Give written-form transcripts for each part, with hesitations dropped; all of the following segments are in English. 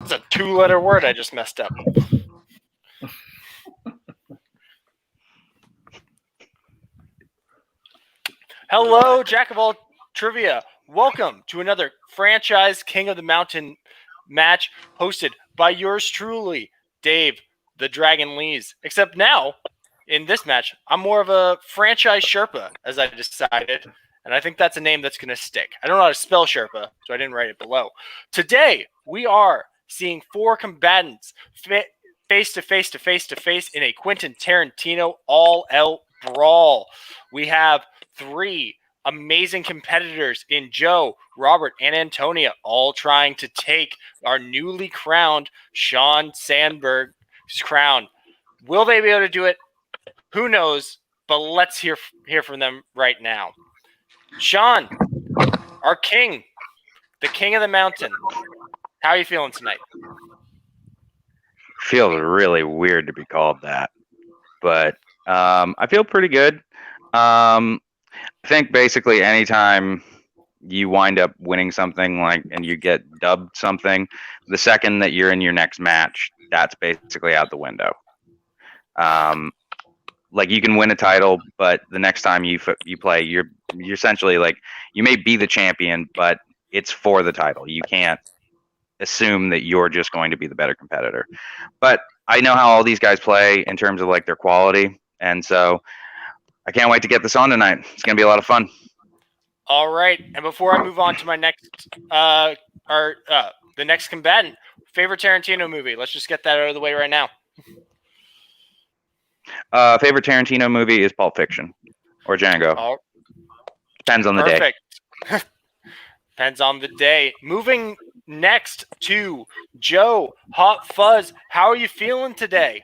That's a 2-letter word I just messed up. Hello, Jack of all trivia. Welcome to another franchise King of the Mountain match hosted by yours truly, Dave the Dragon Lees. Except now, in this match, I'm more of a franchise Sherpa, as I decided. And I think that's a name that's going to stick. I don't know how to spell Sherpa, so I didn't write it below. Today, we are seeing 4 combatants face to face in a Quentin Tarantino all-out brawl. We have 3 amazing competitors in Joe, Robert, and Antonia, all trying to take our newly crowned Sean Sandberg's crown. Will they be able to do it? Who knows? But let's hear from them right now. Sean, our king, the king of the mountain. How are you feeling tonight? Feels really weird to be called that, but I feel pretty good. I think basically anytime you wind up winning something and you get dubbed something, the second that you're in your next match, that's basically out the window. Like you can win a title, but the next time you play, you're essentially like you may be the champion, but it's for the title. You can't assume that you're just going to be the better competitor. But I know how all these guys play in terms of like their quality, and so I can't wait to get this on tonight. It's going to be a lot of fun. All right, and before I move on to my next the next combatant, favorite Tarantino movie. Let's just get that out of the way right now. Favorite Tarantino movie is Pulp Fiction or Django. Depends on the day. Perfect. Depends on the day. Moving next to Joe, Hot Fuzz. How are you feeling today?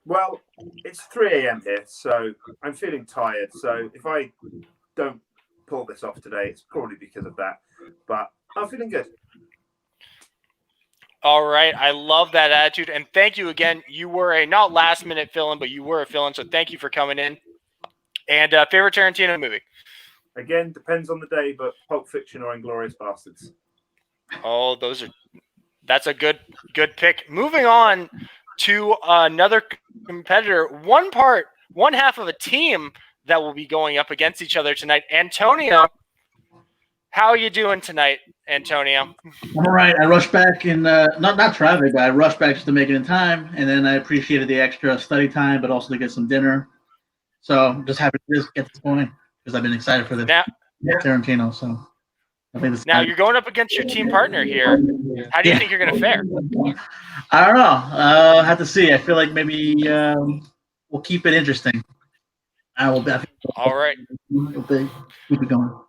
Well, it's 3 a.m. here, so I'm feeling tired. So if I don't pull this off today, it's probably because of that. But I'm feeling good. All right. I love that attitude. And thank you again. You were a not last minute fill-in, but you were a fill-in. So thank you for coming in. And favorite Tarantino movie? Again, depends on the day, but Pulp Fiction or Inglourious Bastards. Oh, that's a good pick. Moving on to another competitor, one half of a team that will be going up against each other tonight. Antonia, how are you doing tonight, Antonia? I'm all right. I rushed back in not traffic, but I rushed back just to make it in time, and then I appreciated the extra study time, but also to get some dinner. So I'm just happy to just get this going because I've been excited for this Tarantino. So I think now you're going up against your team partner here. How do you think you're going to fare? I don't know. I'll have to see. I feel like maybe we'll keep it interesting. All right. Keep it going.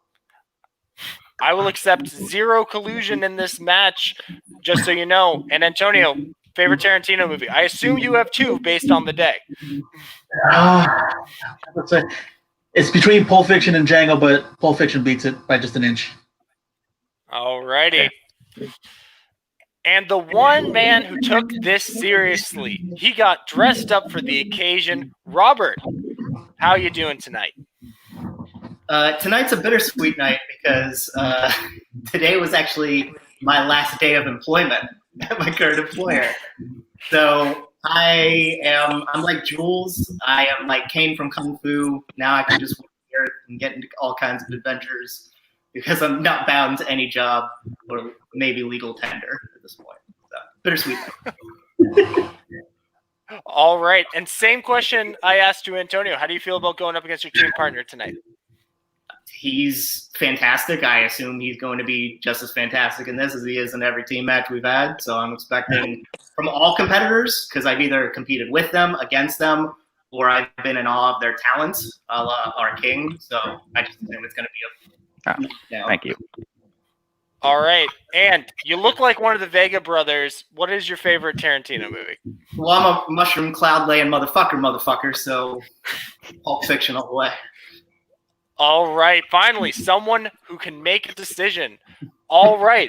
I will accept 0 collusion in this match, just so you know. And Antonio, favorite Tarantino movie? I assume you have 2 based on the day. Let's say it's between Pulp Fiction and Django, but Pulp Fiction beats it by just an inch. All righty. And the one man who took this seriously, he got dressed up for the occasion. Robert, how are you doing tonight? Tonight's a bittersweet night because today was actually my last day of employment at my current employer. So I'm like Jules. I am like Kane from Kung Fu. Now I can just work here and get into all kinds of adventures because I'm not bound to any job or maybe legal tender at this point. So bittersweet night. All right. And same question I asked to Antonio. How do you feel about going up against your team partner tonight? He's fantastic. I assume he's going to be just as fantastic in this as he is in every team match we've had. So I'm expecting from all competitors, because I've either competed with them, against them, or I've been in awe of their talents, a la our king. So I just think it's going to be a Thank you. All right. And you look like one of the Vega brothers. What is your favorite Tarantino movie? Well, I'm a mushroom cloud laying motherfucker. So Pulp Fiction all the way. All right. Finally, someone who can make a decision. All right.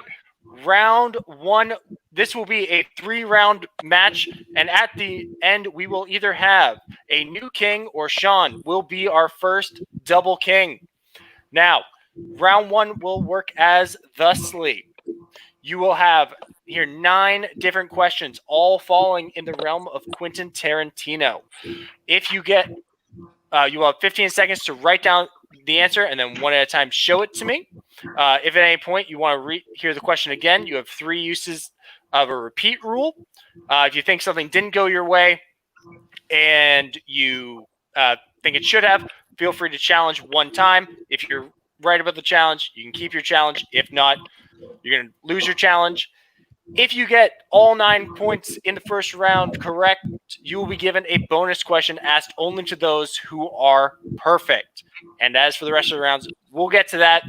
Round 1. This will be a 3-round match. And at the end, we will either have a new king or Sean will be our first double king. Now, round 1 will work as thusly. You will have here 9 different questions, all falling in the realm of Quentin Tarantino. If you get, you will have 15 seconds to write down the answer, and then one at a time show it to me. If at any point you want to hear the question again, you have 3 uses of a repeat rule. If you think something didn't go your way and you think it should have, feel free to challenge one time. If you're right about the challenge, you can keep your challenge. If not, you're going to lose your challenge. If you get all 9 points in the first round correct, you will be given a bonus question asked only to those who are perfect. And as for the rest of the rounds, we'll get to that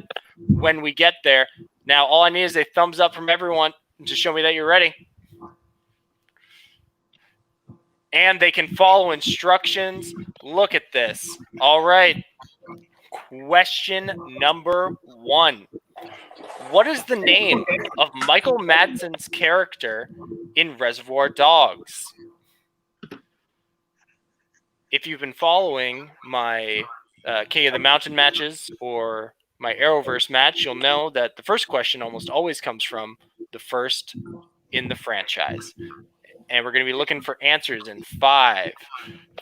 when we get there. Now, all I need is a thumbs up from everyone to show me that you're ready. And they can follow instructions. Look at this. All right. Question number 1. What is the name of Michael Madsen's character in Reservoir Dogs? If you've been following my King of the Mountain matches or my Arrowverse match, you'll know that the first question almost always comes from the first in the franchise. And we're going to be looking for answers in 5,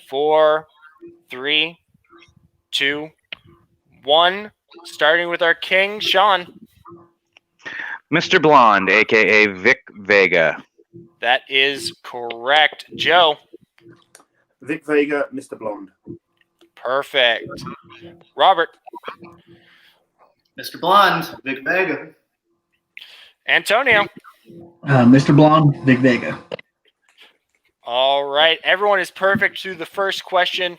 4, 3, 2, 1. Starting with our king, Sean. Mr. Blonde, a.k.a. Vic Vega. That is correct. Joe. Vic Vega, Mr. Blonde. Perfect. Robert. Mr. Blonde, Vic Vega. Antonio. Mr. Blonde, Vic Vega. All right. Everyone is perfect through the first question.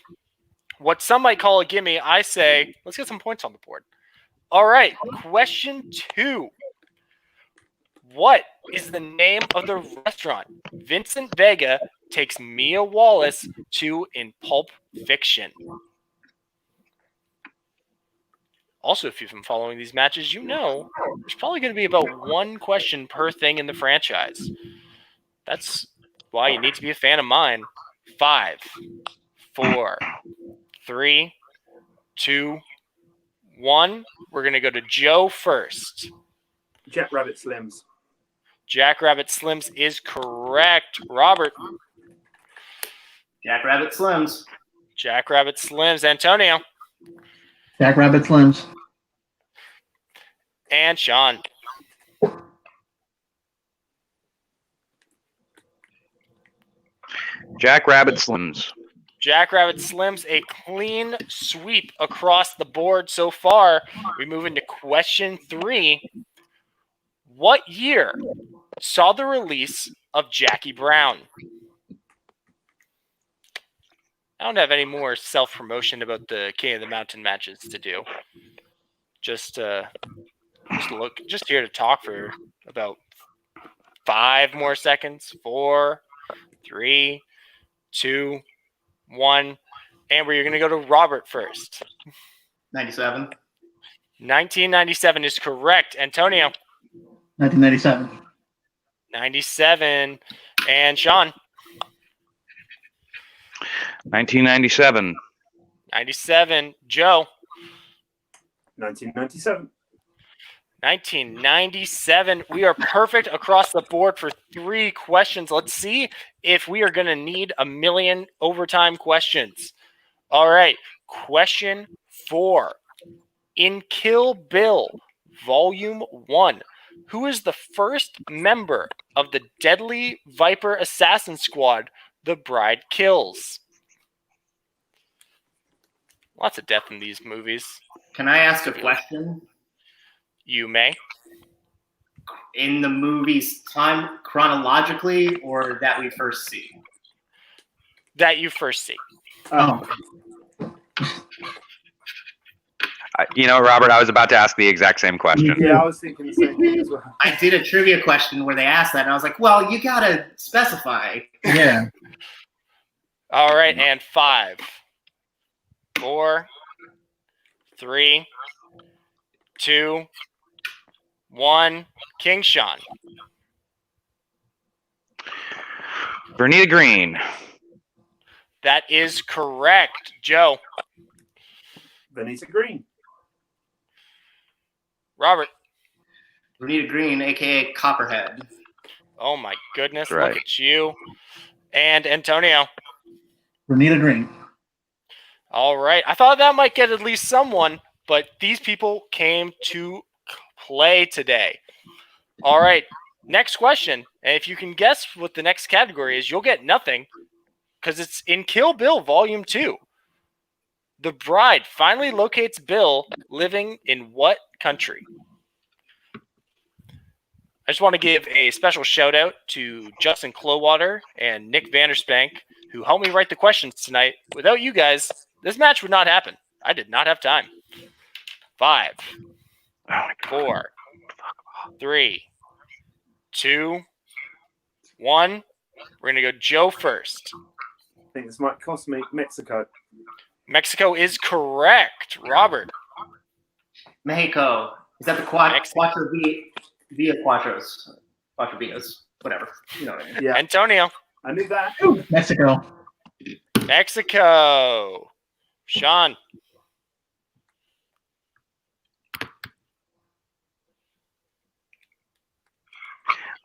What some might call a gimme, I say, let's get some points on the board. All right. Question 2. What is the name of the restaurant Vincent Vega takes Mia Wallace to in Pulp Fiction? Also, if you've been following these matches, you know there's probably going to be about 1 question per thing in the franchise. That's why you need to be a fan of mine. 5, 4, 3, 2, 1. We're going to go to Joe first. Jackrabbit Slims. Jackrabbit Slims is correct. Robert. Jackrabbit Slims. Jackrabbit Slims. Antonio. Jackrabbit Slims. And Sean. Jackrabbit Slims. Jackrabbit Slims, a clean sweep across the board so far. We move into question 3. What year saw the release of Jackie Brown? I don't have any more self-promotion about the King of the Mountain matches to do. Just here to talk for about 5 more seconds. 4, 3, 2, 1. Amber, you're going to go to Robert first. 97. 1997 is correct. Antonio. 1997. 97. And Sean. 1997. 97. Joe. 1997. 1997. We are perfect across the board for 3 questions. Let's see if we are going to need a million overtime questions. All right. Question 4. In Kill Bill, Volume 1, who is the first member of the Deadly Viper Assassin Squad the bride kills? Lots of death in these movies. Can I ask a question? You may. In the movie's time chronologically, or that we first see? That you first see. Oh, You know, Robert, I was about to ask the exact same question. Yeah, I was thinking the same thing as well. I did a trivia question where they asked that, and I was like, well, you gotta specify. yeah. All right, and 5, 4, 3, 2, 1. King Sean. Bernita Green. That is correct. Joe. Benita Green. Robert. Bernita Green, a.k.a. Copperhead. Oh my goodness! That's right. Look at you. And Antonio. Renita Green. All right. I thought that might get at least someone, but these people came to play today. All right. Next question. And if you can guess what the next category is, you'll get nothing because it's in Kill Bill Volume 2. The bride finally locates Bill living in what country? I just want to give a special shout out to Justin Clowater and Nick Vanderspank, who helped me write the questions tonight. Without you guys, this match would not happen. I did not have time. 5, 4, 3, 2, 1. We're going to go Joe first. I think this might cost me Mexico. Mexico is correct. Robert. Mexico. Is that the Cuatro Via Cuatros? Cuatro Vias. Whatever. You know what I mean. Yeah, Antonio. I knew that. Ooh, Mexico. Mexico. Sean.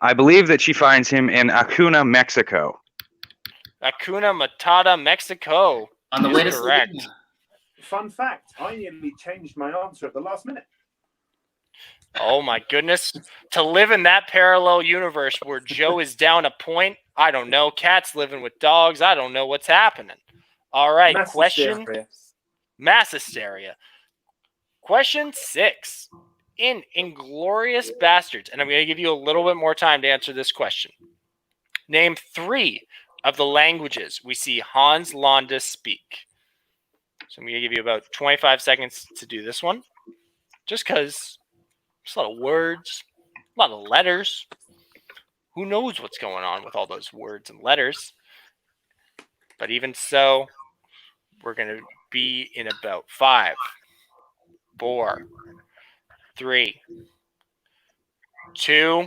I believe that she finds him in Acuna, Mexico. Acuna Matata, Mexico. On the is way to correct. Slovenia. Fun fact, I nearly changed my answer at the last minute. Oh my goodness. To live in that parallel universe where Joe is down a point, I don't know. Cat's living with dogs. I don't know what's happening. All right, Mass question. hysteria. Mass hysteria. Question 6. In Inglorious Bastards, and I'm going to give you a little bit more time to answer this question. Name 3 of the languages we see Hans Landa speak. So I'm going to give you about 25 seconds to do this one. Just because there's a lot of words, a lot of letters. Who knows what's going on with all those words and letters? But even so, we're going to be in about 5, 4, 3, 2,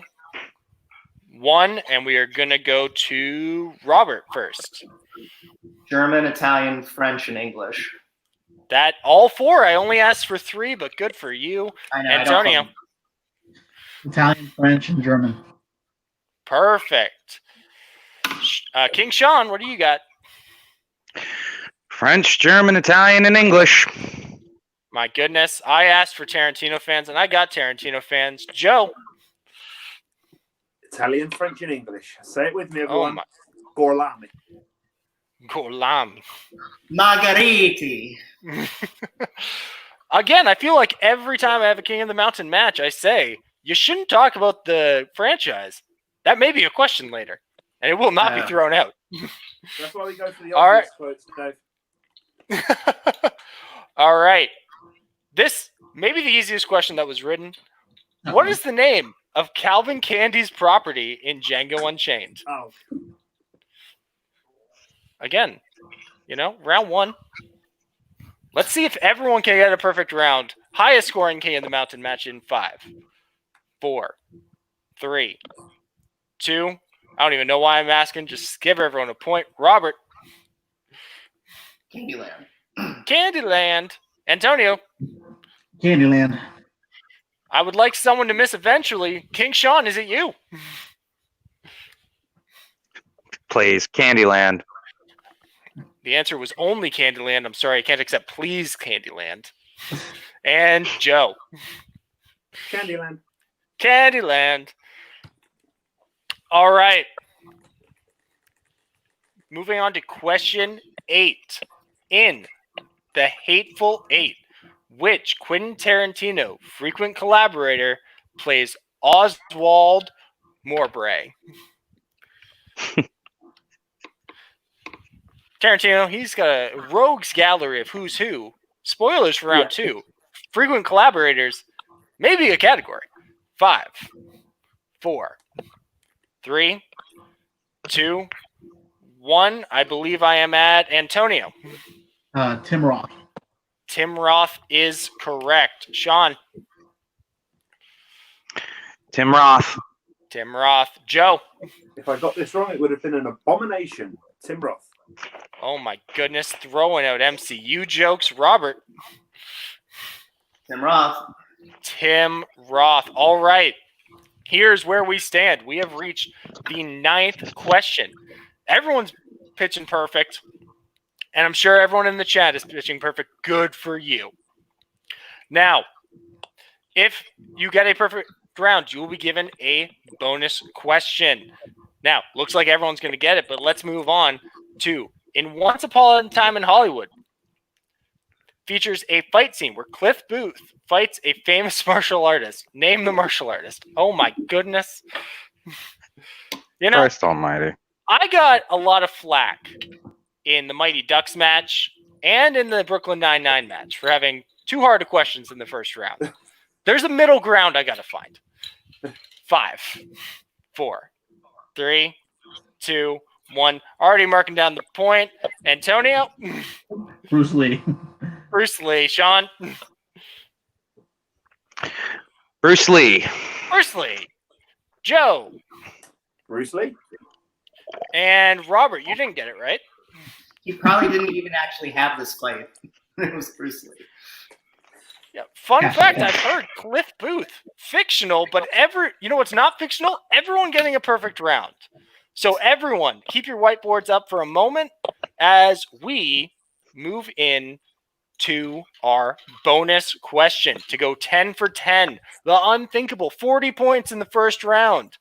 1, and we are going to go to Robert first. German, Italian, French, and English. That all 4. I only asked for 3, but good for you. I know. Antonio. Italian, French, and German. Perfect. King Sean, what do you got? French, German, Italian, and English. My goodness. I asked for Tarantino fans, and I got Tarantino fans. Joe. Italian, French, and English. Say it with me, Oh, everyone. my. Gorlami. Golami. Margariti. Again, I feel like every time I have a King of the Mountain match, I say, you shouldn't talk about the franchise. That may be a question later, and it will not be thrown out. That's why we go for the All obvious quotes, Dave. All right. This may be the easiest question that was written. What is the name of Calvin Candy's property in Django Unchained? Oh, Again, round 1. Let's see if everyone can get a perfect round. Highest scoring King of the Mountain match in 5, 4, 3, 2. I don't even know why I'm asking. Just give everyone a point. Robert. Candyland. Candyland. Antonio. Candyland. I would like someone to miss eventually. King Sean, is it you? Plays Candyland. The answer was only Candyland. I'm sorry, I can't accept please Candyland. And Joe. Candyland. Candyland. All right. Moving on to question 8. In The Hateful Eight, which Quentin Tarantino, frequent collaborator, plays Oswald Mowbray? Tarantino, he's got a rogues gallery of who's who. Spoilers for round 2. Frequent collaborators, maybe a category. 5, 4, 3, 2, 1. I believe I am at Antonio. Tim Roth. Tim Roth is correct. Sean. Tim Roth. Tim Roth. Joe. If I got this wrong, it would have been an abomination. Tim Roth. Oh my goodness. Throwing out MCU jokes. Robert. Tim Roth. Tim Roth. All right. here's where we stand. We have reached the 9th question. Everyone's pitching perfect, and I'm sure everyone in the chat is pitching perfect. Good for you. Now, if you get a perfect round, you will be given a bonus question. Now, looks like everyone's going to get it, but let's move on to In Once Upon a Time in Hollywood. Features a fight scene where Cliff Booth fights a famous martial artist. Name the martial artist. Oh my goodness. You know, Christ almighty. I got a lot of flack in the Mighty Ducks match and in the Brooklyn Nine-Nine match for having too hard of questions in the first round. There's a middle ground I got to find. 5, 4, 3, 2, 1. Already marking down the point. Antonio. Bruce Lee. Bruce Lee. Sean. Bruce Lee. Bruce Lee. Joe. Bruce Lee. And Robert, you didn't get it right. He probably didn't even actually have this fight. It was Bruce Lee. Yeah. Fun fact, I've heard Cliff Booth, fictional, but you know what's not fictional? Everyone getting a perfect round. So everyone, keep your whiteboards up for a moment as we move in to our bonus question to go 10 for 10. The unthinkable 40 points in the first round.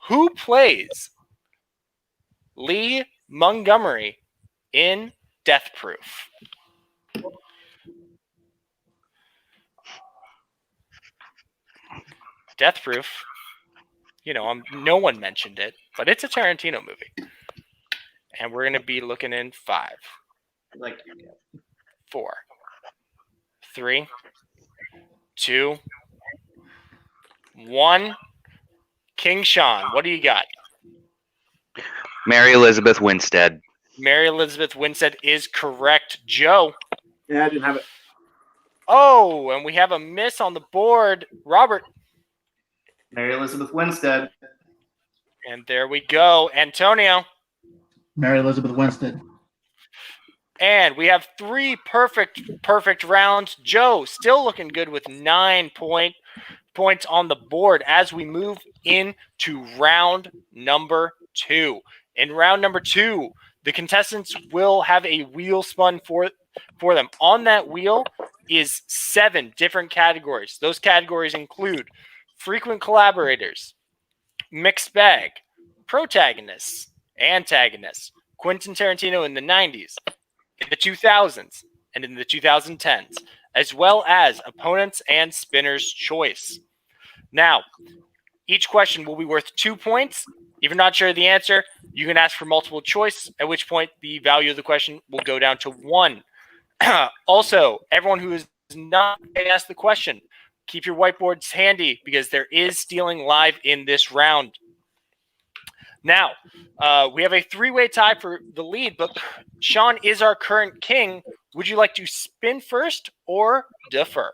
Who plays Lee Montgomery in Death Proof? Death Proof. You know, no one mentioned it, but it's a Tarantino movie. And we're going to be looking in 5, 4, 3, 2, 1. King Sean, what do you got? Mary Elizabeth Winstead. Mary Elizabeth Winstead is correct. Joe. Yeah, I didn't have it. Oh, and we have a miss on the board. Robert. Mary Elizabeth Winstead. And there we go. Antonio. Mary Elizabeth Winstead. And we have 3 perfect rounds. Joe still looking good with 9 points on the board as we move into round number 2. In round number 2, the contestants will have a wheel spun for them. On that wheel is 7 different categories. Those categories include frequent collaborators, mixed bag, protagonists, antagonists, Quentin Tarantino in the 90s, in the 2000s, and in the 2010s, as well as opponents and spinner's choice. Now, each question will be worth 2 points. If you're not sure of the answer, you can ask for multiple choice, at which point the value of the question will go down to 1. Also, everyone who is not asked the question, keep your whiteboards handy because there is stealing live in this round. Now, we have a 3-way tie for the lead, but Sean is our current king. Would you like to spin first or defer?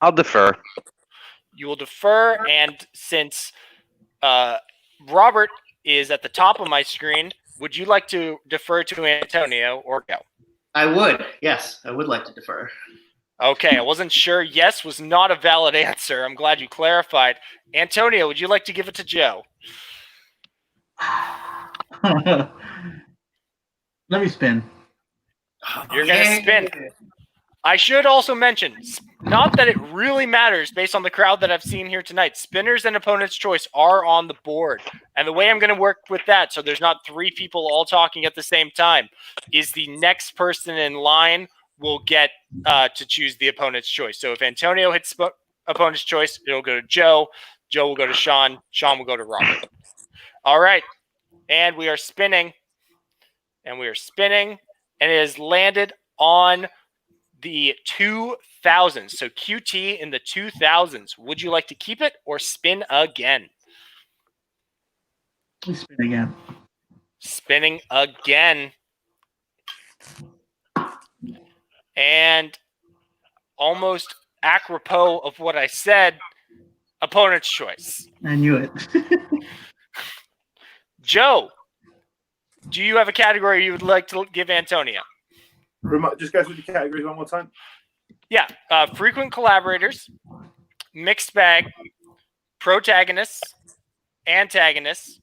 I'll defer. You will defer, and since Robert is at the top of my screen, would you like to defer to Antonio or go? I would. Yes, I would like to defer. Okay, I wasn't sure. Yes was not a valid answer. I'm glad you clarified. Antonio, would you like to give it to Joe? Let me spin. You're going to spin. I should also mention, not that it really matters based on the crowd that I've seen here tonight. Spinners and opponent's choice are on the board. And the way I'm going to work with that, so there's not 3 people all talking at the same time, is the next person in line will get to choose the opponent's choice. So if Antonio hits opponent's choice, it'll go to Joe. Joe will go to Sean. Sean will go to Robert. All right. And we are spinning. And we are spinning. And it has landed on the 2000s. So QT in the 2000s. Would you like to keep it or spin again? Please spin again. Spinning again. And almost apropos of what I said, opponent's choice. I knew it. Joe, do you have a category you would like to give Antonio? Just go through the categories one more time. Yeah. Frequent collaborators, mixed bag, protagonists, antagonists,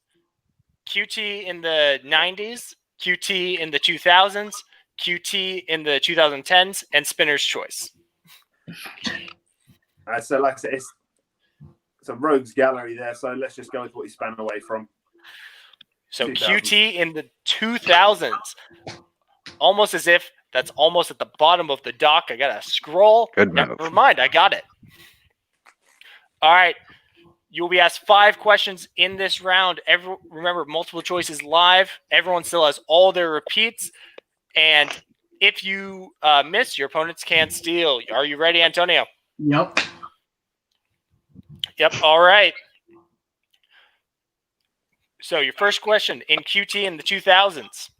QT in the 90s, QT in the 2000s, QT in the 2010s, and Spinner's Choice. So, like I said, it's a rogues gallery there. So let's just go with what he span away from. So 2000s. QT in the 2000s, almost as if that's almost at the bottom of the dock. I gotta scroll. Good move. Never mind, I got it. All right. You'll be asked 5 questions in this round. Remember, multiple choice is live. Everyone still has all their repeats. And if you miss, your opponents can't steal. Are you ready, Antonio? Yep. Yep. All right. So your first question in QT in the 2000s.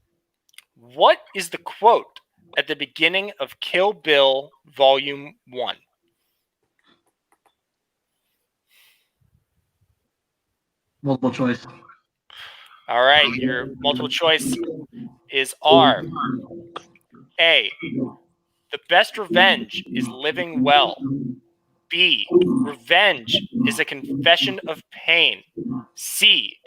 What is the quote at the beginning of Kill Bill Volume 1? Multiple choice. All right. Your multiple choice is R. A. The best revenge is living well. B. Revenge is a confession of pain. C.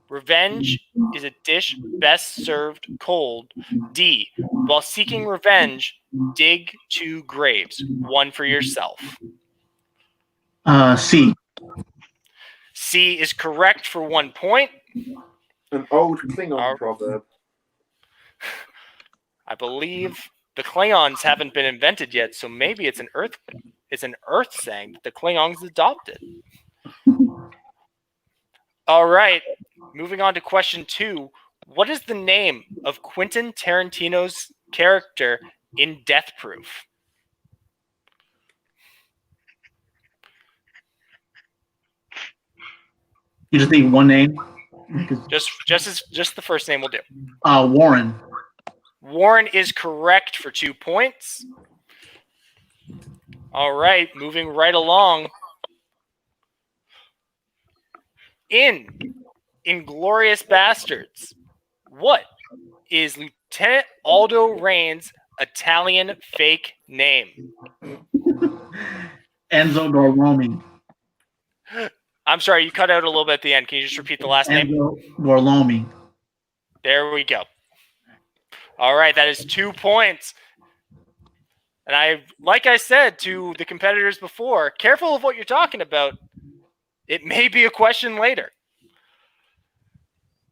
Revenge is a dish best served cold. D. While seeking revenge, dig 2 graves, one for yourself. C. C is correct for 1 point. An old Klingon proverb. I believe the Klingons haven't been invented yet, so maybe it's an Earth saying that the Klingons adopted. All right, moving on to question 2. What is the name of Quentin Tarantino's character in Death Proof? You just need one name. Just the first name will do. Warren. Warren is correct for 2 points. All right, moving right along. In Inglourious Bastards, what is Lieutenant Aldo Rain's Italian fake name? Enzo Gorlomi. I'm sorry, you cut out a little bit at the end. Can you just repeat the last name? Enzo Gorlomi. There we go. All right, that is 2 points. And like I said to the competitors before, careful of what you're talking about. It may be a question later.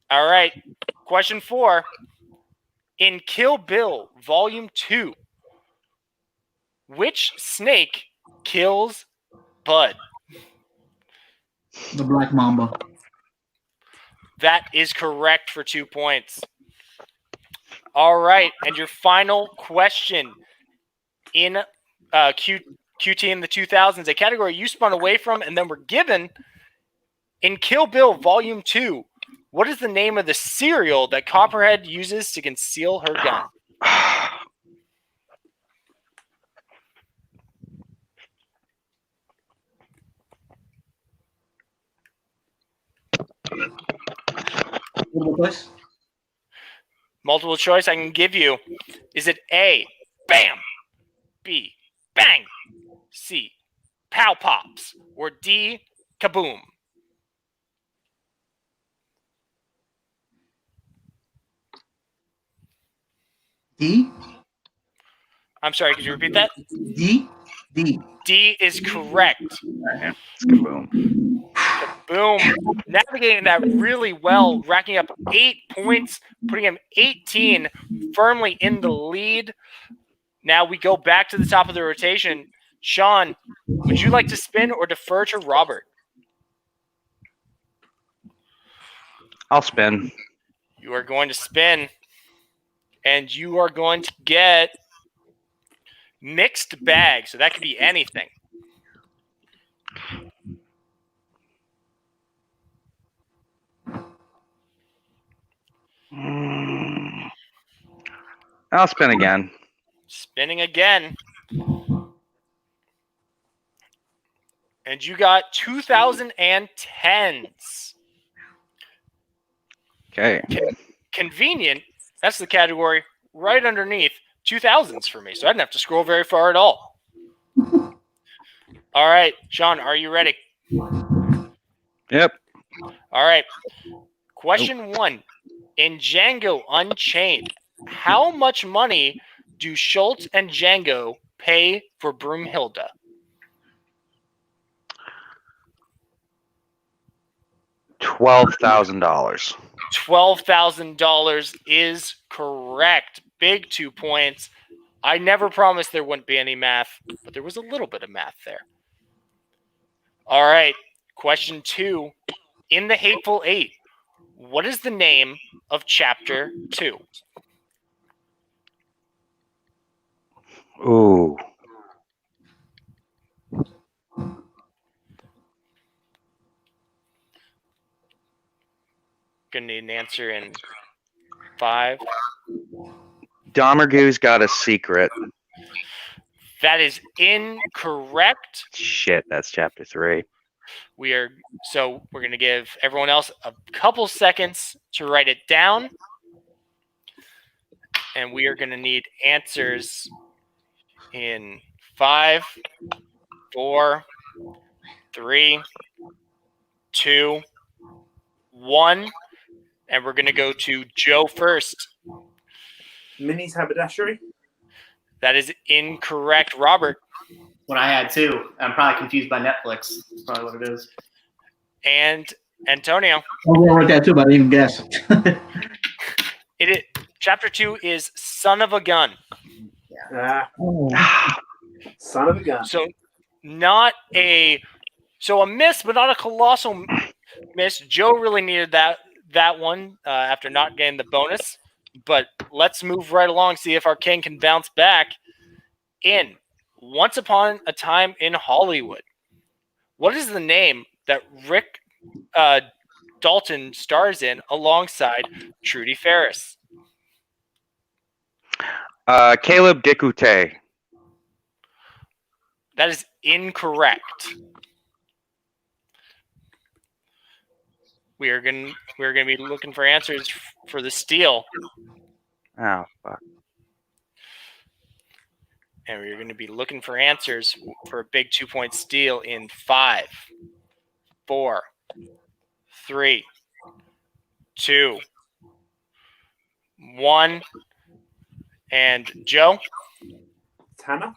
All right, question 4. In Kill Bill Volume 2, which snake kills Bud? The Black Mamba. That is correct for 2 points. All right, and your final question in QT in the 2000s, a category you spun away from and then were given. In Kill Bill Volume 2, what is the name of the cereal that Copperhead uses to conceal her gun? Multiple choice. Multiple choice I can give you. Is it A, Bam, B, Bang, C, Pow Pops, or D, Kaboom? D. I'm sorry, could you repeat that? D. D is correct. Yeah, it's kaboom. Boom. Navigating that really well, racking up 8 points, putting him 18 firmly in the lead. Now we go back to the top of the rotation. Sean, would you like to spin or defer to Robert? I'll spin. You are going to spin, and you are going to get mixed bag. So that could be anything. I'll spin again. Spinning again. And you got 2010s. Okay. Convenient. That's the category right underneath 2000s for me. So I didn't have to scroll very far at all. All right, Sean, are you ready? Yep. All right. Question 1. In Django Unchained, how much money do Schultz and Django pay for Broomhilda? $12,000. $12,000 is correct. Big 2 points. I never promised there wouldn't be any math, but there was a little bit of math there. All right. Question 2. In The Hateful Eight, what is the name of Chapter 2? Ooh. Gonna need an answer in 5. Domergue's got a secret. That is incorrect. Shit, that's chapter 3. We're going to give everyone else a couple seconds to write it down. And we are going to need answers in 5, 4, 3, 2, 1. And we're going to go to Joe first. Minnie's haberdashery. That is incorrect. Robert. What I had too. I'm probably confused by Netflix. That's probably what it is. And Antonio. I'm going to write that too, but I didn't even guess. Chapter 2 is Son of a Gun. Son of a gun. So a miss, but not a colossal miss. Joe really needed that one after not getting the bonus. But let's move right along, see if our king can bounce back. In Once Upon a Time in Hollywood, what is the name that Rick Dalton stars in alongside Trudy Ferris? Caleb Dicouté. That is incorrect. We're gonna be looking for answers for the steal. Oh, fuck. And we're going to be looking for answers for a big 2-point steal in 5, 4, 3, 2, 1. And Joe? Tanner?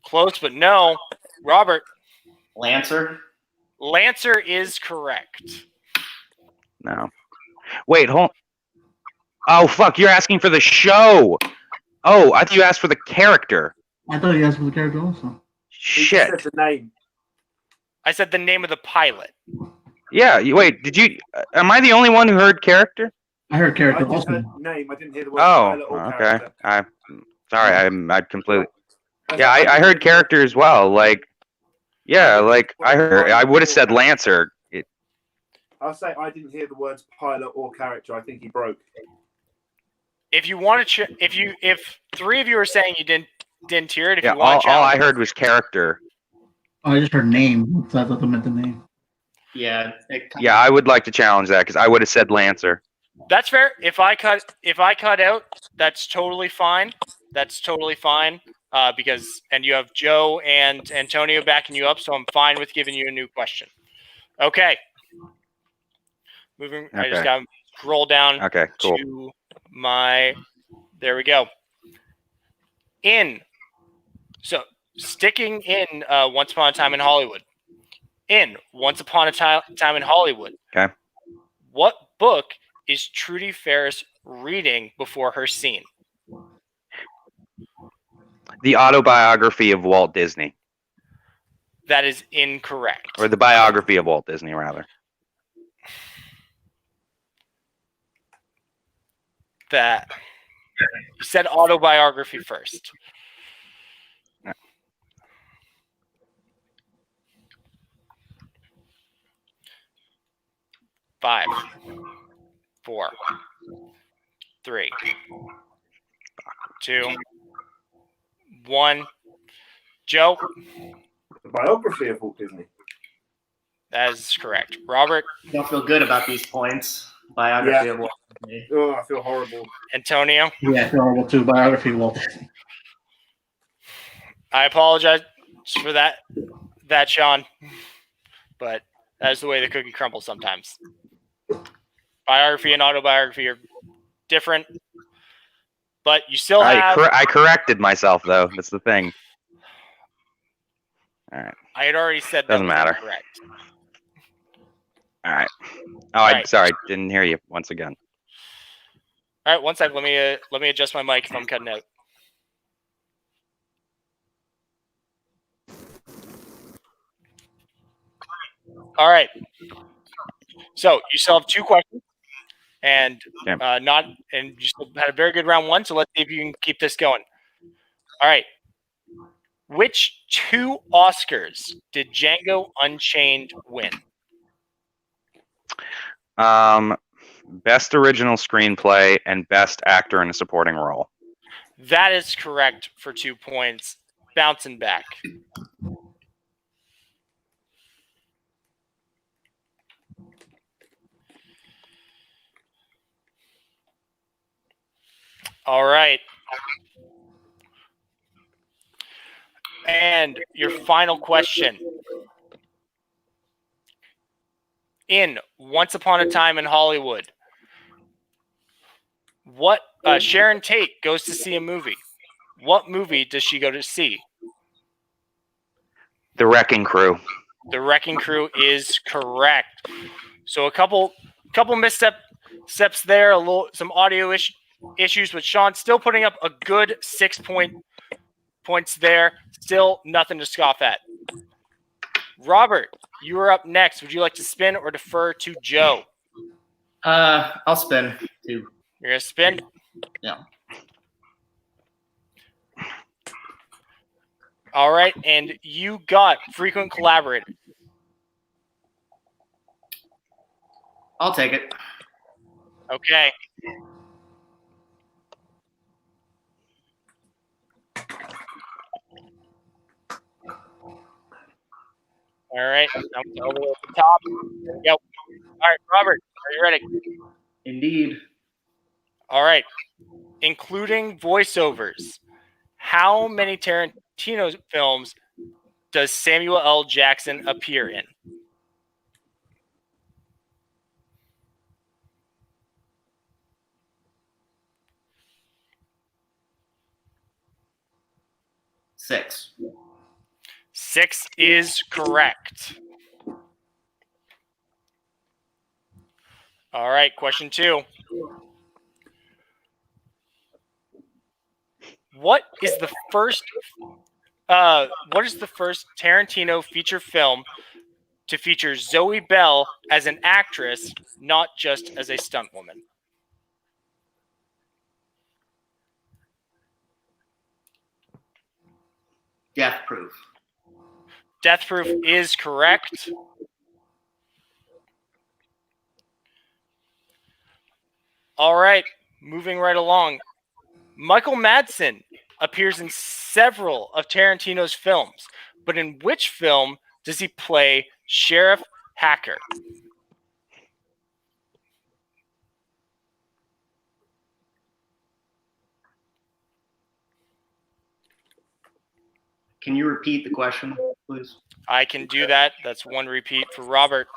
Close, but no. Robert? Lancer? Lancer is correct. No. Wait, hold. Oh, fuck, you're asking for the show. Oh, I thought you asked for the character. I thought you asked for the character also. Shit. He said the name. I said the name of the pilot. Yeah, wait, did you... Am I the only one who heard character? I heard I character just also. heard name. I didn't hear the word Oh, pilot or okay. character. I completely... Yeah, I heard character as well. Like, yeah, like, I would have said Lancer. I'll say I didn't hear the words pilot or character. I think he broke. If you want to, if 3 of you are saying you didn't hear it, if Yeah, you want to all I challenge, heard was character. Oh, I just heard name. So I thought they meant the name. Yeah. Yeah, I would like to challenge that because I would have said Lancer. that's fair. If I cut out, that's totally fine. That's totally fine. Because you have Joe and Antonio backing you up, so I'm fine with giving you a new question. Okay. Moving. I just Okay. got to scroll down Okay, cool. to my. There we go. So sticking in Once Upon a Time in Hollywood. In Once Upon a Time in Hollywood. Okay. What book is Trudy Ferris reading before her scene? The autobiography of Walt Disney. That is incorrect. Or the biography of Walt Disney, rather. That you said autobiography first. Yeah. 5, 4, 3, 2, 1. Joe? The biography of Walt Disney. That is correct. Robert? Don't feel good about these points. Biography of Walt Disney. Oh, I feel horrible. Antonio? Yeah, I feel horrible too. Biography of Walt Disney. I apologize for that, Sean. But that's the way the cookie crumbles sometimes. Biography and autobiography are different, but you still have. I corrected myself though. That's the thing. All right. I had already said that Doesn't was matter. incorrect. All right. Oh, All I'm right. sorry. Didn't hear you once again. All right, one sec. Let me adjust my mic if I'm cutting out. All right. So you still have 2 questions, and Yeah. and you still had a very good round 1. So let's see if you can keep this going. All right. Which 2 Oscars did Django Unchained win? Best original screenplay and best actor in a supporting role. That is correct for 2 points. Bouncing back. All right. And your final question. In Once Upon a Time in Hollywood, what Sharon Tate goes to see a movie. What movie does she go to see? The Wrecking Crew. The Wrecking Crew is correct. So a couple missteps there, some audio issues with Sean, still putting up a good 6 points there. Still nothing to scoff at. Robert, you are up next. Would you like to spin or defer to Joe? I'll spin too. You're gonna spin? Yeah. All right, and you got frequent collaborator. I'll take it. Okay. All right, I'm over at the top. There we go. All right, Robert, are you ready? Indeed. All right. Including voiceovers, how many Tarantino films does Samuel L. Jackson appear in? Six. 6 is correct. All right, question 2. What is the first Tarantino feature film to feature Zoe Bell as an actress, not just as a stunt woman? Death Proof. Death Proof is correct. All right, moving right along. Michael Madsen appears in several of Tarantino's films, but in which film does he play Sheriff Hacker? Can you repeat the question, please? I can do that. That's 1 repeat for Robert.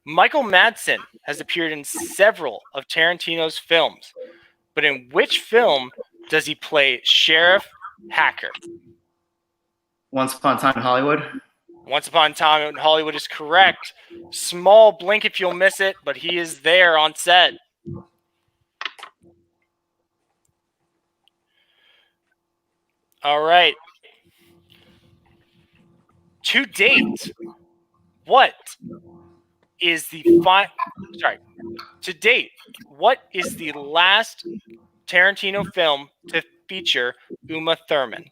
Michael Madsen has appeared in several of Tarantino's films, but in which film does he play Sheriff Hacker? Once Upon a Time in Hollywood. Once Upon a Time in Hollywood is correct. Small blink if you'll miss it, but he is there on set. All right. To date, what is the last Tarantino film to feature Uma Thurman?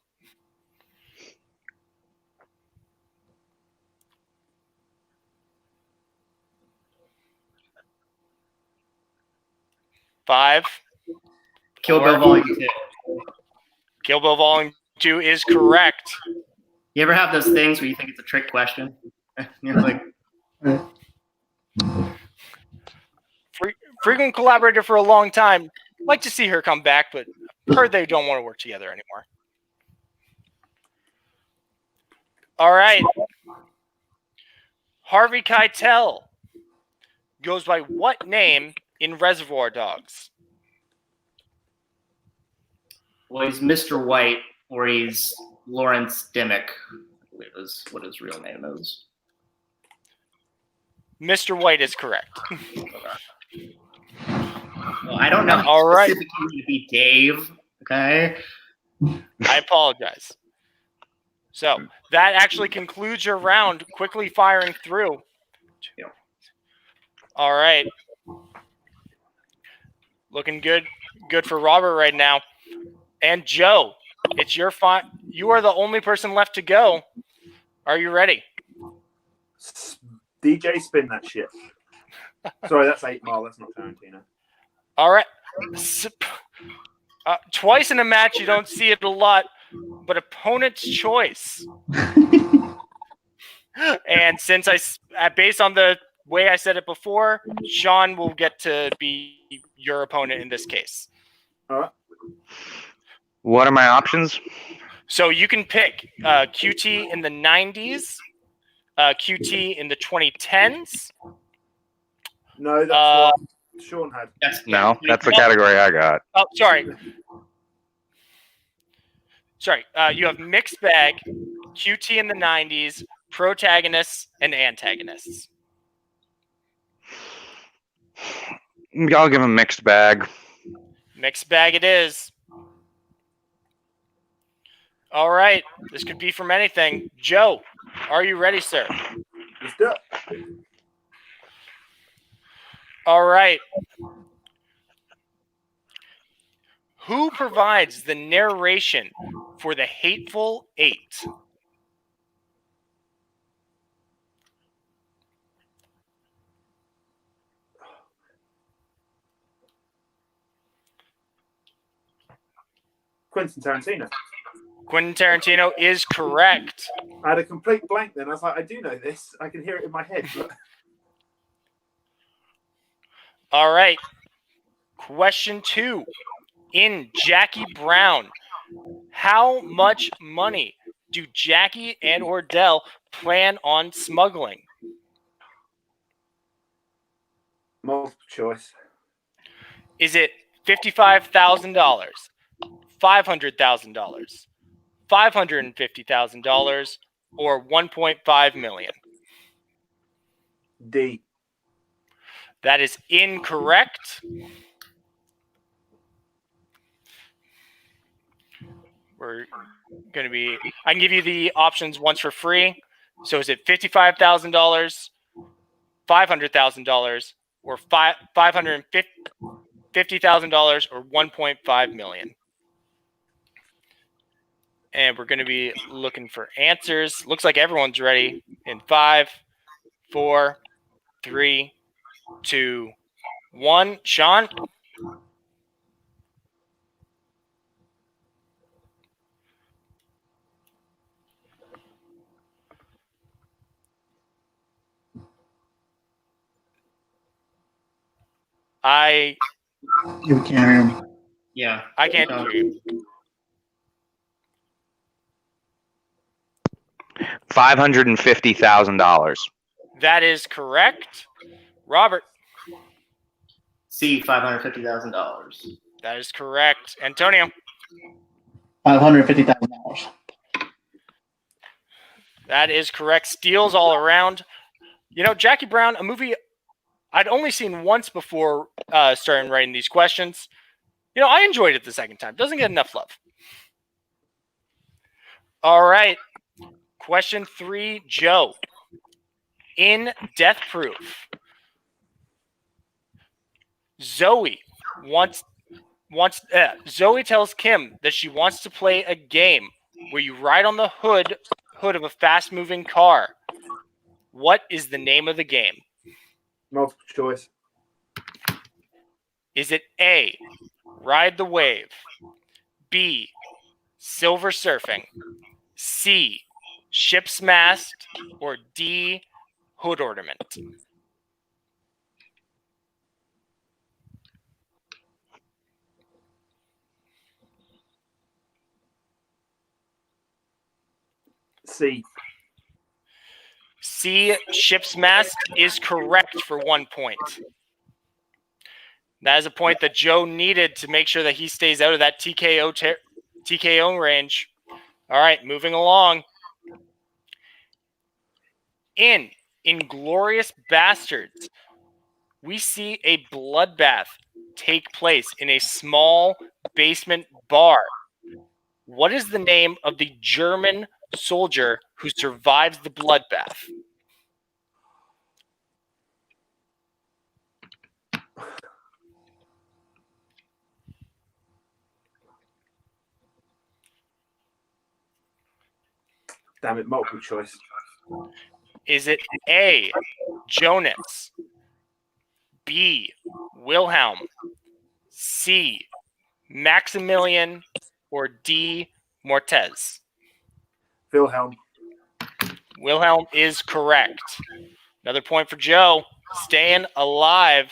Five. Kill Bill Volume 2. Kill Bill Volume 2 is correct. You ever have those things where you think it's a trick question? You're like, Frequent collaborator for a long time. Like to see her come back, but heard they don't want to work together anymore. All right. Harvey Keitel goes by what name in Reservoir Dogs? Well, he's Mr. White, or he's Lawrence Dimmick, I believe is what his real name is. Mr. White is correct. Well, I don't know how All right. specific you need to be, Dave. Okay. I apologize. So that actually concludes your round. Quickly firing through. Yeah. All right. Looking good for Robert right now. And Joe, it's your you are the only person left to go. Are you ready? DJ, spin that shit. Sorry, that's 8 Mile. That's not Tarantino. All right. Twice in a match, you don't see it a lot, but opponent's choice. And since based on the way I said it before, Sean will get to be your opponent in this case. All right. What are my options? So you can pick QT in the 90s, QT in the 2010s. No, that's what Sean had. No, that's the category I got. Oh, sorry. You have mixed bag, QT in the 90s, protagonists, and antagonists. I'll give him mixed bag. Mixed bag it is. All right. This could be from anything. Joe, are you ready, sir? Let's do it. All right. Who provides the narration for The Hateful Eight? Quentin Tarantino. Quentin Tarantino is correct. I had a complete blank then. I was like, I do know this. I can hear it in my head. But... All right. Question 2. In Jackie Brown, how much money do Jackie and Ordell plan on smuggling? Multiple choice. Is it $55,000, $500,000, $550,000, or $1.5 million? D. That is incorrect. We're going to be... I can give you the options once for free. So is it $55,000, $500,000, or $550,000, or $1.5 million? And we're going to be looking for answers. Looks like everyone's ready in 5, 4, 3, 2, 1. Sean? You can't hear him. Yeah. I can't hear you. $550,000. That is correct. Robert? C, $550,000. That is correct. Antonio? $550,000. That is correct. Steals all around. You know, Jackie Brown, a movie I'd only seen once before starting writing these questions. You know, I enjoyed it the second time. Doesn't get enough love. All right. Question 3, Joe. In Death Proof, Zoe Zoe tells Kim that she wants to play a game where you ride on the hood of a fast-moving car. What is the name of the game? Multiple choice. Is it A, Ride the Wave, B, Silver Surfing, C, Ship's Mast, or D, Hood Ornament? C. C, ship's mast is correct for 1 point. That is a point that Joe needed to make sure that he stays out of that TKO range. All right, moving along. In Inglourious Bastards, we see a bloodbath take place in a small basement bar. What is the name of the German soldier who survives the bloodbath? Damn it, multiple choice. Is it A, Jonas, B, Wilhelm, C, Maximilian, or D, Mortez? Wilhelm. Wilhelm is correct. Another point for Joe. Staying alive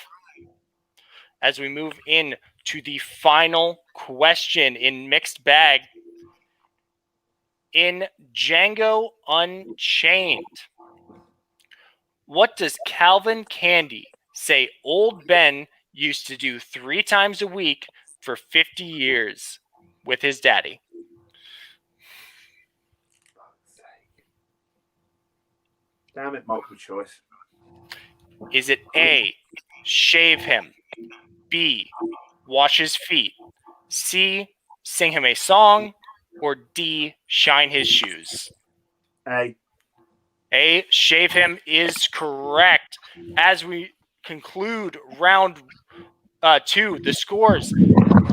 as we move in to the final question in mixed bag. In Django Unchained, what does Calvin Candy say old Ben used to do 3 times a week for 50 years with his daddy? Damn it, multiple choice. Is it A, shave him, B, wash his feet, C, sing him a song, or D, shine his shoes? A. A, shave him is correct. As we conclude round 2, the scores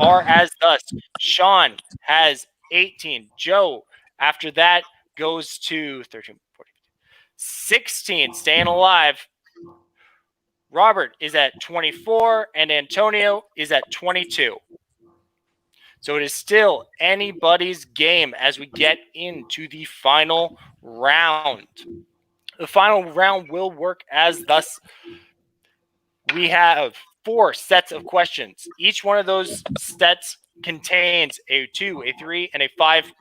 are as thus. Sean has 18. Joe, after that, goes to 13, 14, 16, staying alive. Robert is at 24, and Antonio is at 22. So it is still anybody's game as we get into the final round. The final round will work as thus. We have 4 sets of questions. Each one of those sets contains a 2, a 3, and a 5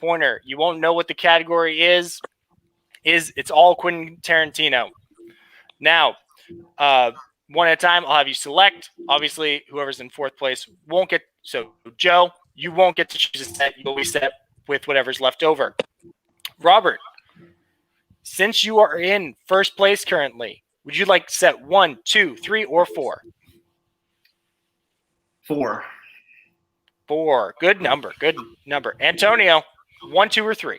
pointer. You won't know what the category is. It's all Quentin Tarantino. Now, one at a time, I'll have you select. Obviously, whoever's in 4th place won't get. So, Joe, you won't get to choose a set. You'll be set with whatever's left over. Robert, since you are in 1st place currently, would you like set 1, 2, 3, or 4? 4. 4. Good number. Good number. Antonio, 1, 2, or 3?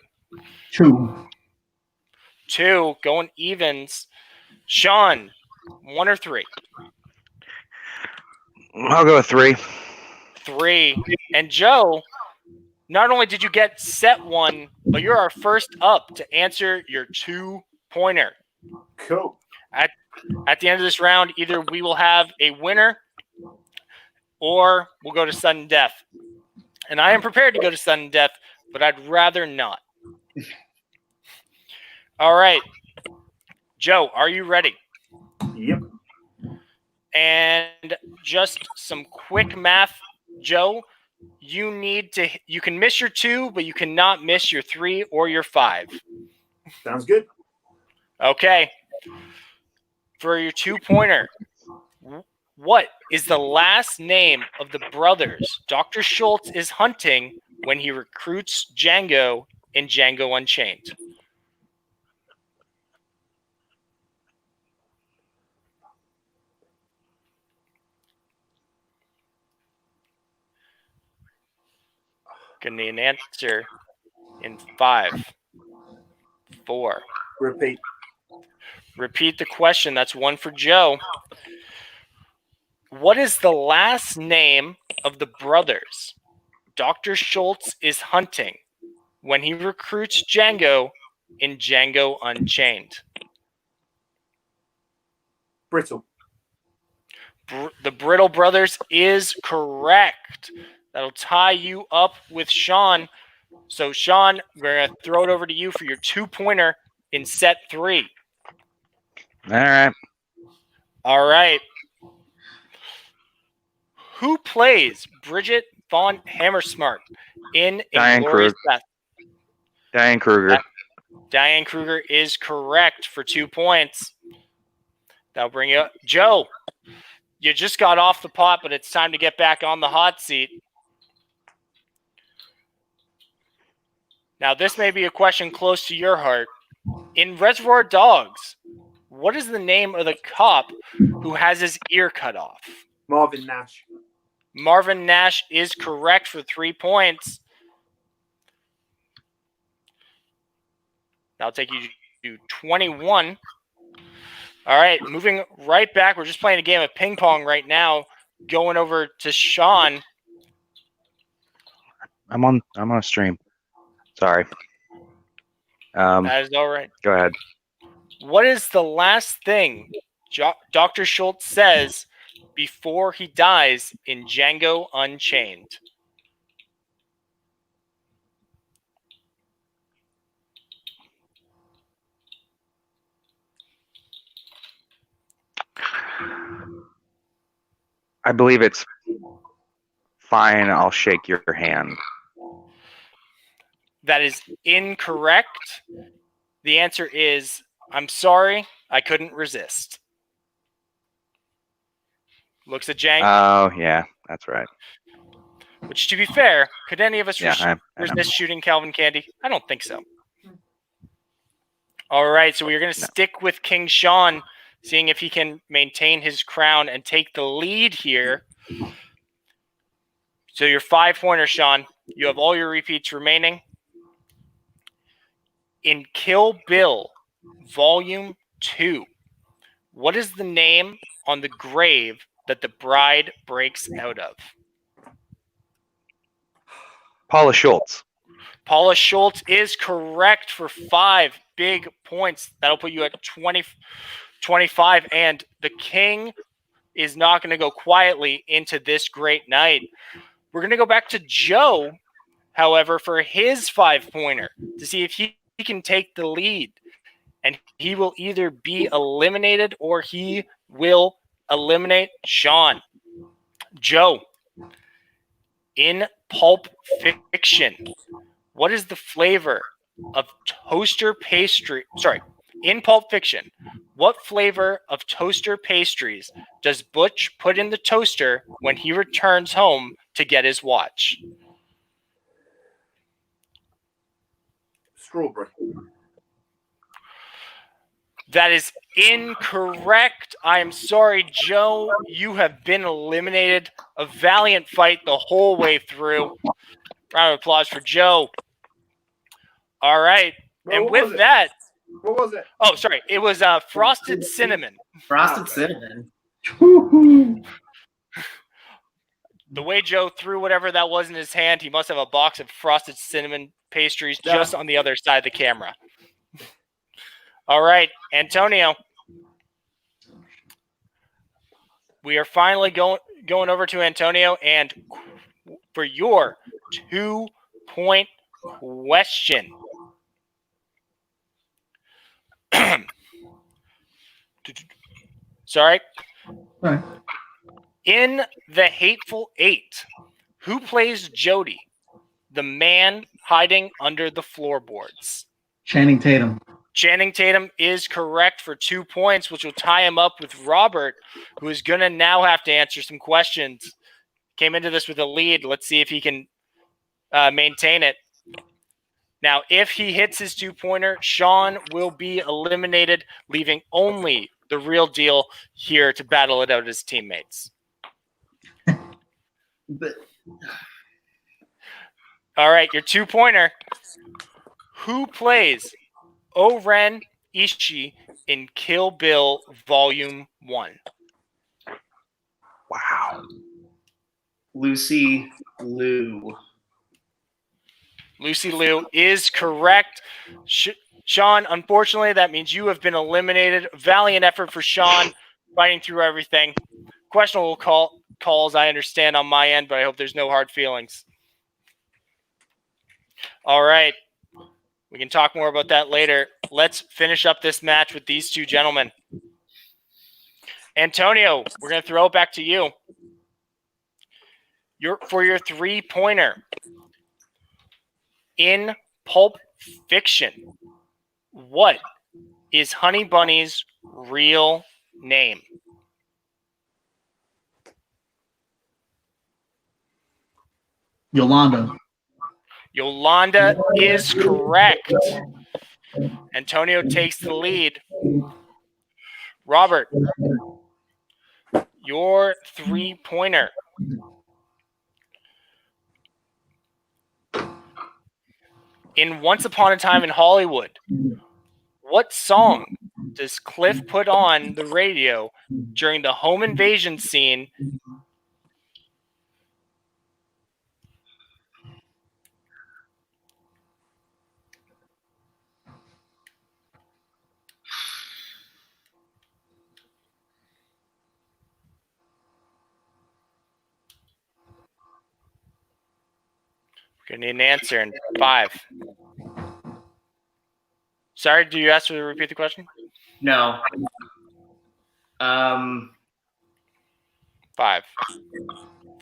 2. 2. Going evens. Sean, 1 or 3? I'll go with 3. 3. And Joe, not only did you get set 1, but you're our first up to answer your 2-pointer. Cool. At the end of this round, either we will have a winner or we'll go to sudden death. And I am prepared to go to sudden death, but I'd rather not. All right. Joe, are you ready? Yep. And just some quick math, Joe. You can miss your 2, but you cannot miss your 3 or your 5. Sounds good. Okay. For your 2-pointer, what is the last name of the brothers Dr. Schultz is hunting when he recruits Django in Django Unchained? Gonna need an answer in 5, 4. Repeat. Repeat the question. That's 1 for Joe. What is the last name of the brothers Dr. Schultz is hunting when he recruits Django in Django Unchained? Brittle. The Brittle brothers is correct. That'll tie you up with Sean. So, Sean, we're going to throw it over to you for your 2-pointer in set 3. All right. All right. Who plays Bridget von Hammersmark in Diane Inglourious Kruger. Diane Kruger. Diane Kruger is correct for 2 points. That'll bring you up. Joe, you just got off the pot, but it's time to get back on the hot seat. Now, this may be a question close to your heart. In Reservoir Dogs, what is the name of the cop who has his ear cut off? Marvin Nash. Marvin Nash is correct for 3 points. That'll take you to 21. All right, moving right back. We're just playing a game of ping pong right now. Going over to Sean. I'm on a stream. Sorry. That is all right. Go ahead. What is the last thing Dr. Schultz says before he dies in Django Unchained? I believe it's fine. I'll shake your hand. That is incorrect. The answer is, I'm sorry, I couldn't resist. Looks at Django. Oh, yeah, that's right. Which, to be fair, could any of us Yeah, I know. resist shooting Calvin Candy? I don't think so. All right, so we're going to stick with King Sean, seeing if he can maintain his crown and take the lead here. So your 5-pointer, Sean. You have all your repeats remaining. In Kill Bill, Volume 2, what is the name on the grave that the bride breaks out of? Paula Schultz. Paula Schultz is correct for 5 big points. That'll put you at 25, and the king is not going to go quietly into this great night. We're going to go back to Joe, however, for his 5-pointer to see if he can take the lead. And he will either be eliminated or he will eliminate Sean. Joe, in Pulp Fiction, what is the flavor of toaster pastry? Sorry, in Pulp Fiction, what flavor of toaster pastries does Butch put in the toaster when he returns home to get his watch? Strawberry. That is incorrect. I am sorry, Joe. You have been eliminated. A valiant fight the whole way through. Round of applause for Joe. All right. Well, and with that. What was it? Oh, sorry. It was frosted cinnamon. Frosted cinnamon. The way Joe threw whatever that was in his hand, he must have a box of frosted cinnamon pastries just on the other side of the camera. All right, Antonio. We are finally going over to Antonio, and for your 2-point question. Sorry. Right. In The Hateful Eight, who plays Jody, the man hiding under the floorboards? Channing Tatum. Channing Tatum is correct for 2 points, which will tie him up with Robert, who is going to now have to answer some questions. Came into this with a lead. Let's see if he can maintain it. Now, if he hits his 2-pointer, Sean will be eliminated, leaving only the real deal here to battle it out as teammates. But All right, your 2-pointer. Who plays O-Ren Ishii in Kill Bill Volume 1? Wow. Lucy Liu. Lucy Liu is correct. Sean, unfortunately, that means you have been eliminated. Valiant effort for Sean, fighting through everything. Questionable calls, I understand, on my end, but I hope there's no hard feelings. All right. We can talk more about that later. Let's finish up this match with these two gentlemen. Antonio, we're going to throw it back to you. For your 3-pointer. In Pulp Fiction, What is Honey Bunny's real name? Yolanda. Yolanda is correct. Antonio takes the lead. Robert, your 3-pointer. In Once Upon a Time in Hollywood, what song does Cliff put on the radio during the home invasion scene? We're going to need an answer in 5. Sorry, do you ask me to repeat the question? No. 5,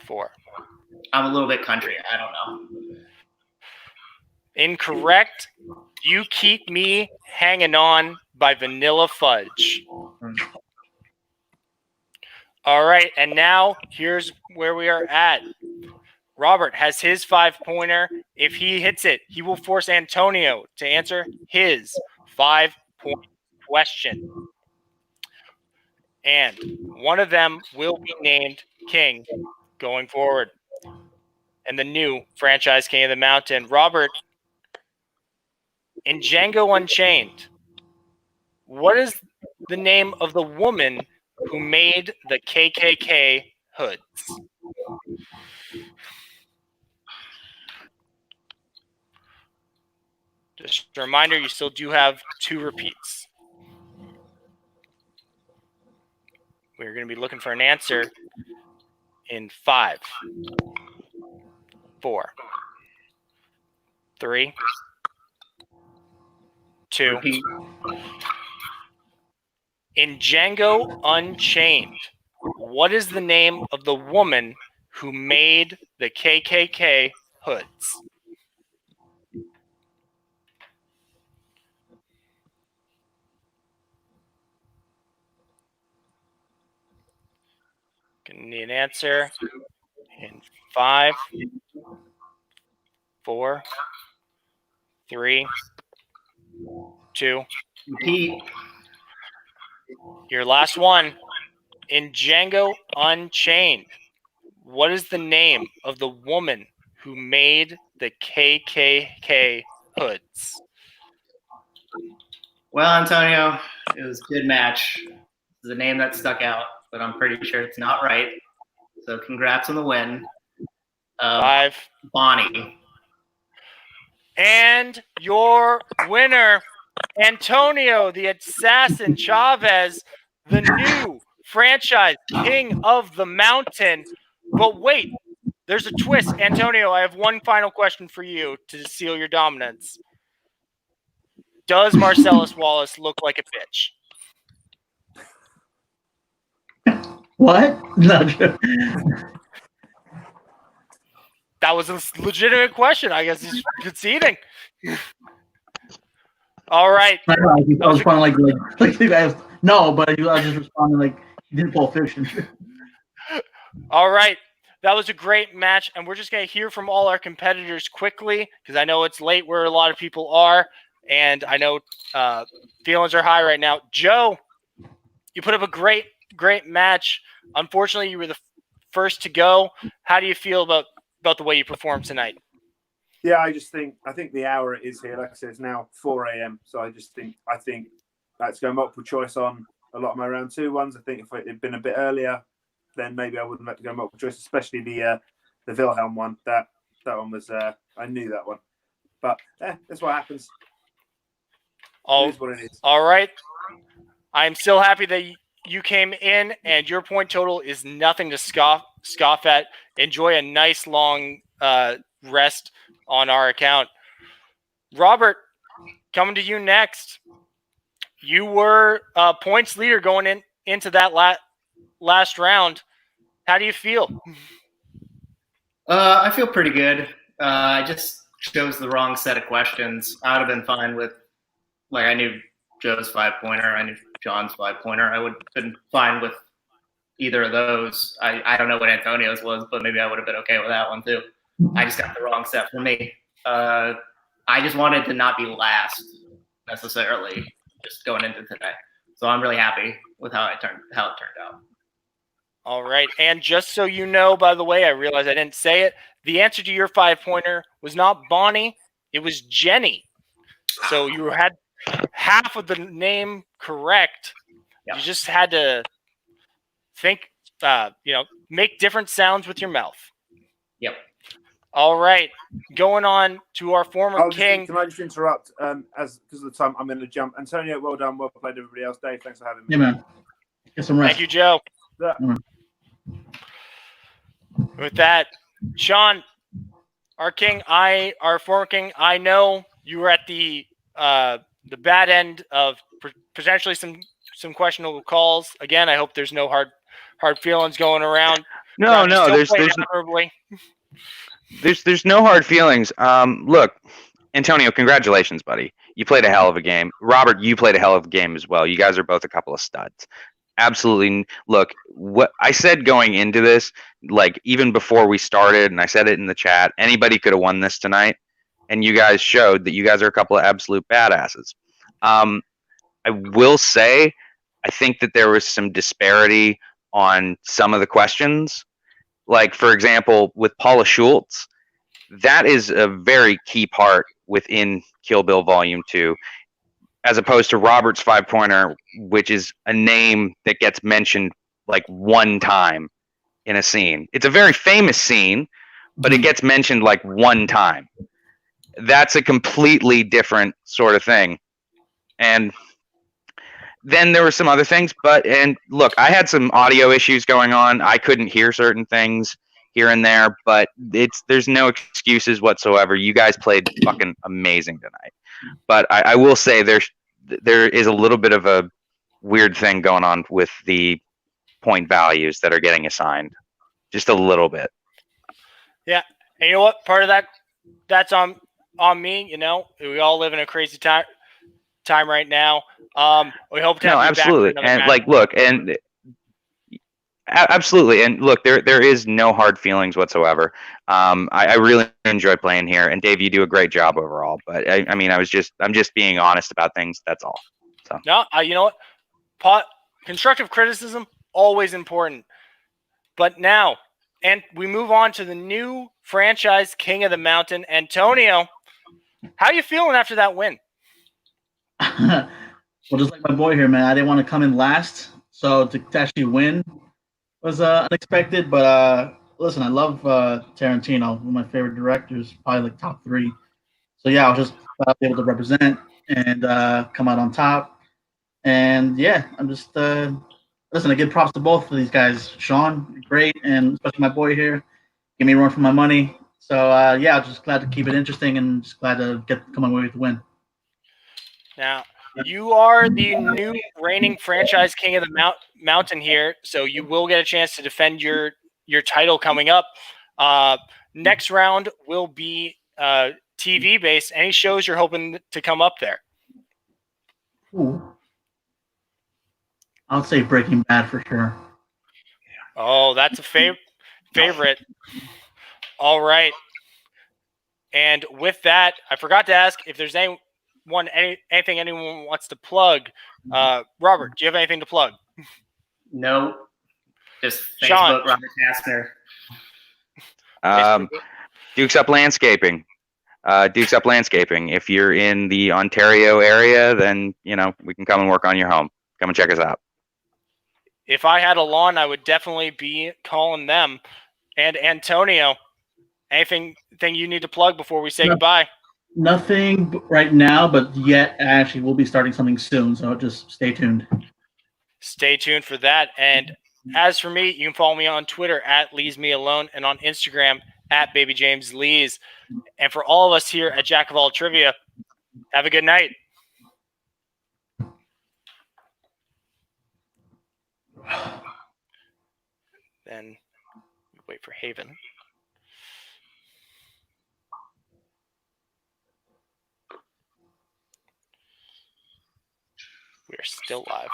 4. I'm a little bit country. I don't know. Incorrect. You Keep Me Hanging On by Vanilla Fudge. All right, and now here's where we are at. Robert has his 5-pointer. If he hits it, he will force Antonio to answer his 5-point question. And one of them will be named king going forward. And the new franchise king of the mountain. Robert, in Django Unchained, what is the name of the woman who made the KKK hoods? Just a reminder, you still do have 2 repeats. We're going to be looking for an answer in 5, 4, 3, 2. Repeat. In Django Unchained, what is the name of the woman who made the KKK hoods? Gonna need an answer in 5, 4, 3, 2. Repeat. Your last one. In Django Unchained, what is the name of the woman who made the KKK hoods? Well, Antonio, it was a good match. It's a name that stuck out, but I'm pretty sure it's not right. So congrats on the win. 5. Bonnie. And your winner, Antonio the Assassin Chavez, the new franchise king of the mountain. But wait, there's a twist. Antonio, I have one final question for you to seal your dominance. Does Marcellus Wallace look like a bitch? What? No. That was a legitimate question. I guess he's conceding. All right. I was responding like I asked, no, but I was just responding like he didn't pull fiction. All right. That was a great match, and we're just going to hear from all our competitors quickly because I know it's late where a lot of people are, and I know feelings are high right now. Joe, you put up a great match. Unfortunately, you were the first to go. How do you feel about the way you performed tonight? Yeah, I think the hour it is here. Like I said, it's now 4 a.m. So I think that's going multiple choice on a lot of my round 2 ones. I think if it had been a bit earlier, then maybe I wouldn't have to go multiple choice, especially the Wilhelm one. That one was I knew that one, but that's what happens. It is what it is. All right. I'm still happy that you came in, and your point total is nothing to scoff at. Enjoy a nice long rest on our account. Robert, coming to you next. You were points leader going into that last round. How do you feel? I feel pretty good. I just chose the wrong set of questions. I would have been fine with like I knew Joe's 5-pointer, I knew John's 5-pointer. I would have been fine with either of those. I don't know what Antonio's was, but maybe I would have been okay with that one too. I just got the wrong set for me. I just wanted to not be last necessarily, just going into today. So I'm really happy with how it turned out. All right. And just so you know, by the way, I realized I didn't say it. The answer to your 5-pointer was not Bonnie. It was Jenny. So you had half of the name correct. Yep. You just had to think, make different sounds with your mouth. Yep. All right. Going on to our former king. Can I just interrupt? Because of the time, I'm going to jump. Antonio, well done. Well played, everybody else. Dave, thanks for having me. Yeah, man. Get some rest. Thank you, Joe. Yeah. With that, Sean, our king, our former king, I know you were at the bad end of potentially some questionable calls. Again, I hope there's no hard feelings going around. No, there's no hard feelings. Look, Antonio, congratulations, buddy. You played a hell of a game. Robert, you played a hell of a game as well. You guys are both a couple of studs. Absolutely. Look, what I said going into this, like even before we started, and I said it in the chat, anybody could have won this tonight, and you guys showed that you guys are a couple of absolute badasses. I will say, I think that there was some disparity on some of the questions. Like, for example, with Paula Schultz, that is a very key part within Kill Bill Volume 2, as opposed to Robert's 5-pointer, which is a name that gets mentioned like one time in a scene. It's a very famous scene, but it gets mentioned like one time. That's a completely different sort of thing. And then there were some other things, and look, I had some audio issues going on. I couldn't hear certain things here and there, but there's no excuses whatsoever. You guys played fucking amazing tonight. But I will say there is a little bit of a weird thing going on with the point values that are getting assigned. Just a little bit. Yeah. And you know what? Part of that's on me, We all live in a crazy time right now. We hope to have you absolutely. back for another And match. look, and absolutely. And look, there is no hard feelings whatsoever. I really enjoy playing here, and Dave, you do a great job overall. But I mean, I'm just being honest about things. That's all. So no, you know what? Constructive criticism always important. But now, and we move on to the new franchise king of the mountain, Antonio. How you feeling after that win? Well, just like my boy here, man, I didn't want to come in last, so to actually win was unexpected. But listen, I love Tarantino, one of my favorite directors, probably like top 3. So yeah, I was just able to represent and come out on top. And yeah, I'm just listen. I give props to both of these guys. Sean, great, and especially my boy here, give me a run for my money. So yeah, I'm just glad to keep it interesting and just glad to come away with the win. Now, you are the new reigning franchise king of the mountain here, so you will get a chance to defend your title coming up. Next round will be TV based. Any shows you're hoping to come up there? Ooh. I'll say Breaking Bad for sure. Oh, that's a favorite. All right. And with that, I forgot to ask if there's anything anyone wants to plug. Robert, do you have anything to plug? No. Just Facebook, Sean. Robert Kastner. Dukes Up Landscaping. Dukes Up Landscaping. If you're in the Ontario area, then we can come and work on your home. Come and check us out. If I had a lawn, I would definitely be calling them. And Antonio, anything you need to plug before we say goodbye? Nothing right now, but yet actually we'll be starting something soon, so just stay tuned. Stay tuned for that. And as for me, you can follow me on Twitter at LeesMeAlone and on Instagram at BabyJamesLees. And for all of us here at Jack of All Trivia, have a good night. Then wait for Haven. we're still live.